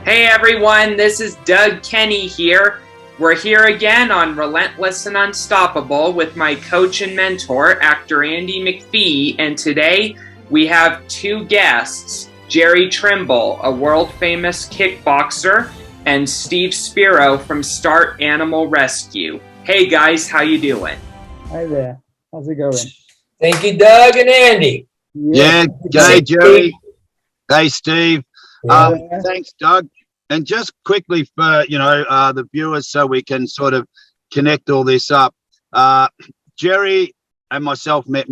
Hey everyone, this is Doug Kenny here. We're here again on Relentless and Unstoppable with my coach and mentor, actor Andy McPhee, and today we have two guests, Jerry Trimble, a world-famous kickboxer, and Steve Spiro from Start Animal Rescue. Hey guys, how you doing? Hi there. How's it going? Thank you, Doug and Andy. Yeah, g'day, Jerry. Hey, Steve. Yeah. Thanks, Doug. And just quickly for, the viewers, so we can sort of connect all this up. Jerry and myself met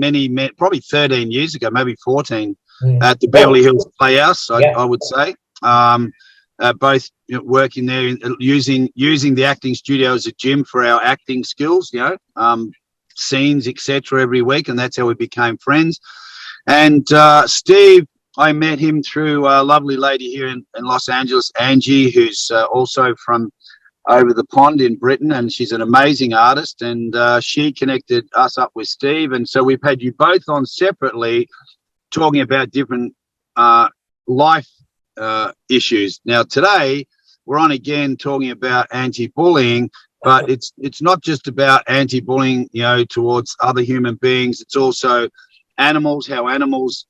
probably 13 years ago, maybe 14, at the Beverly Hills Playhouse, I would say. Both working there, using the acting studio as a gym for our acting skills, scenes, etc. every week, and that's how we became friends. And Steve, I met him through a lovely lady here in Los Angeles, Angie, who's also from over the pond in Britain, and she's an amazing artist, and she connected us up with Steve. And so we've had you both on separately talking about different life issues. Now today we're on again talking about anti-bullying, but it's not just about anti-bullying, towards other human beings. It's also animals, how animals,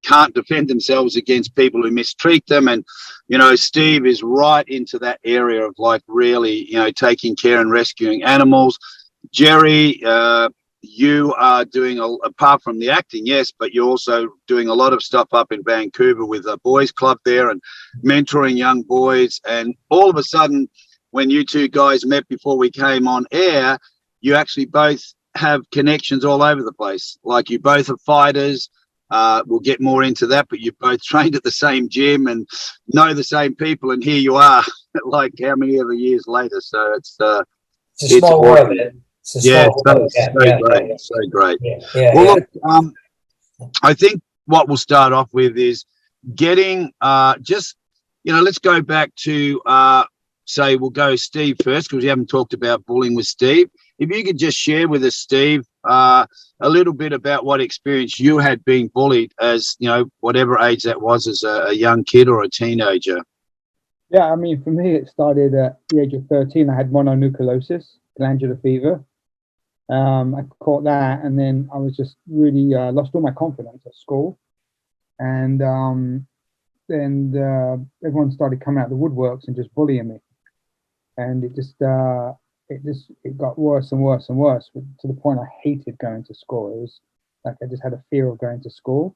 can't defend themselves against people who mistreat them. And, Steve is right into that area of really, taking care and rescuing animals. Jerry, you are doing, apart from the acting, yes, but you're also doing a lot of stuff up in Vancouver with a boys club there and mentoring young boys. And all of a sudden, when you two guys met before we came on air, you actually both have connections all over the place. Like, you both are fighters. We'll get more into that, but you've both trained at the same gym and know the same people, and here you are, like how many other years later. So it's a small world. So great. Look, I think what we'll start off with is getting let's go back to say we'll go Steve first, because we haven't talked about bullying with Steve. If you could just share with us, Steve, a little bit about what experience you had being bullied as, whatever age that was, as a young kid or a teenager. Yeah, I mean, for me, it started at the age of 13. I had mononucleosis, glandular fever. I caught that, and then I was just really lost all my confidence at school. And then everyone started coming out of the woodworks and just bullying me. And it got worse and worse and worse, to the point I hated going to school. It was like I just had a fear of going to school,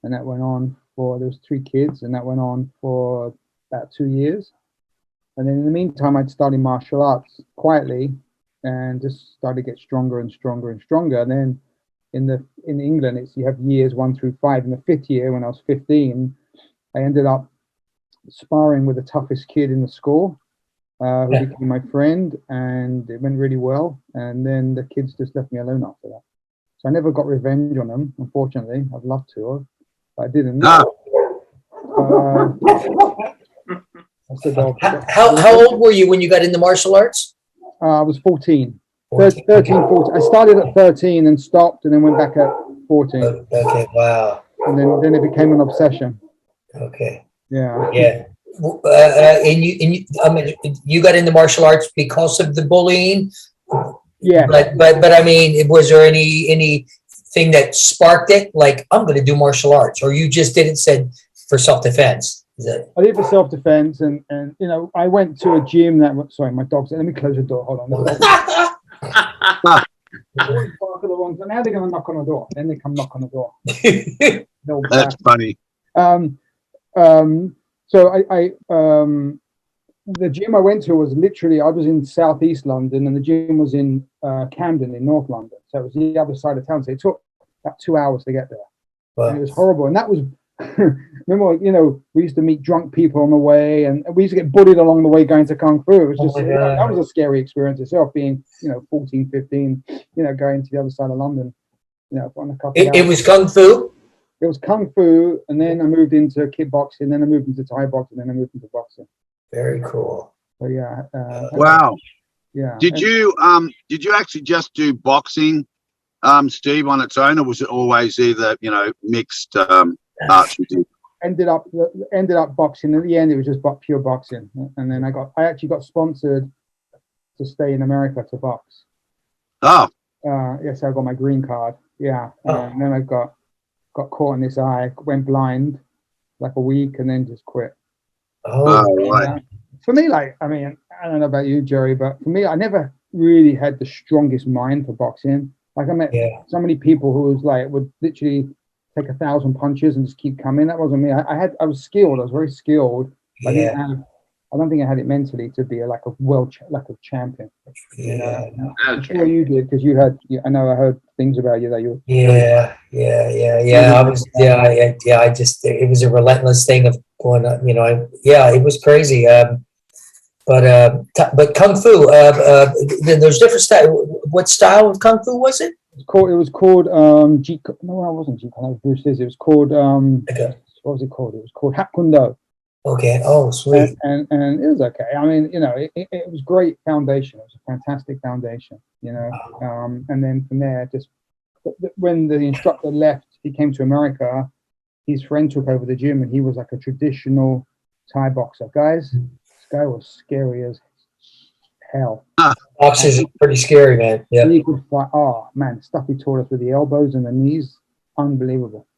and that went on there was 3 kids, and that went on for about 2 years. And then in the meantime, I'd started martial arts quietly, and just started to get stronger and stronger and stronger. And then in England, you have years 1 through 5. In the 5th year, when I was 15, I ended up sparring with the toughest kid in the school, who became my friend, and it went really well. And then the kids just left me alone after that. So I never got revenge on them, unfortunately. I'd love to, but I didn't. How old were you when you got into martial arts? I was 14. 13, 14. I started at 13 and stopped, and then went back at 14. Okay, wow. And then it became an obsession. Okay. Yeah. And you got into martial arts because of the bullying. Yeah. But I mean, was there anything that sparked it? Like, I'm going to do martial arts, or you just did it for self-defense? I did for self-defense, and I went to a gym sorry, my dog's. Let me close the door. Hold on. Now they're going to knock on the door. Then they come knock on the door. That's funny. So the gym I went to was literally, I was in southeast London, and the gym was in Camden in North London. So it was the other side of town. So it took about 2 hours to get there. Wow. And it was horrible. And that was, remember, we used to meet drunk people on the way, and we used to get bullied along the way going to Kung Fu. It was just, that was a scary experience itself, being, 14, 15, going to the other side of London, on a couple of hours. It was Kung Fu? It was Kung Fu, and then I moved into kickboxing, then I moved into Thai boxing, then I moved into boxing. Very cool. So yeah. Wow. Yeah. Did you actually just do boxing, Steve, on its own, or was it always either mixed arts you did? ended up boxing. At the end, it was just pure boxing, and then I actually got sponsored to stay in America to box. Oh, Yes, I got my green card. Yeah, and then I got caught in this eye, went blind like a week, and then just quit. right. For me, like, I mean, I don't know about you, Jerry, but for me, I never really had the strongest mind for boxing. Like, I met so many people who was like would literally take 1,000 punches and just keep coming. That wasn't me. I was skilled. I was very skilled. But I don't think I had it mentally to be like a champion. You know? I'm sure you did, because you had. I know I heard things about you that you. I was. I just. It was a relentless thing of going. You know. It was crazy. But kung fu. There's different style. What style of kung fu was it? It was called Jeet. No, it wasn't Jeet. That was Bruce Lee. It was called what was it called? It was called Hap Kun Do. Okay. Oh, sweet. And it was okay. I mean, you know, it was great foundation. It was a fantastic foundation. You know, and then from there, just when the instructor left, he came to America. His friend took over the gym, and he was like a traditional Thai boxer. Guys, this guy was scary as hell. Boxers are pretty scary, man. Yeah. He could fight. Oh man, the stuff he taught us with the elbows and the knees, unbelievable.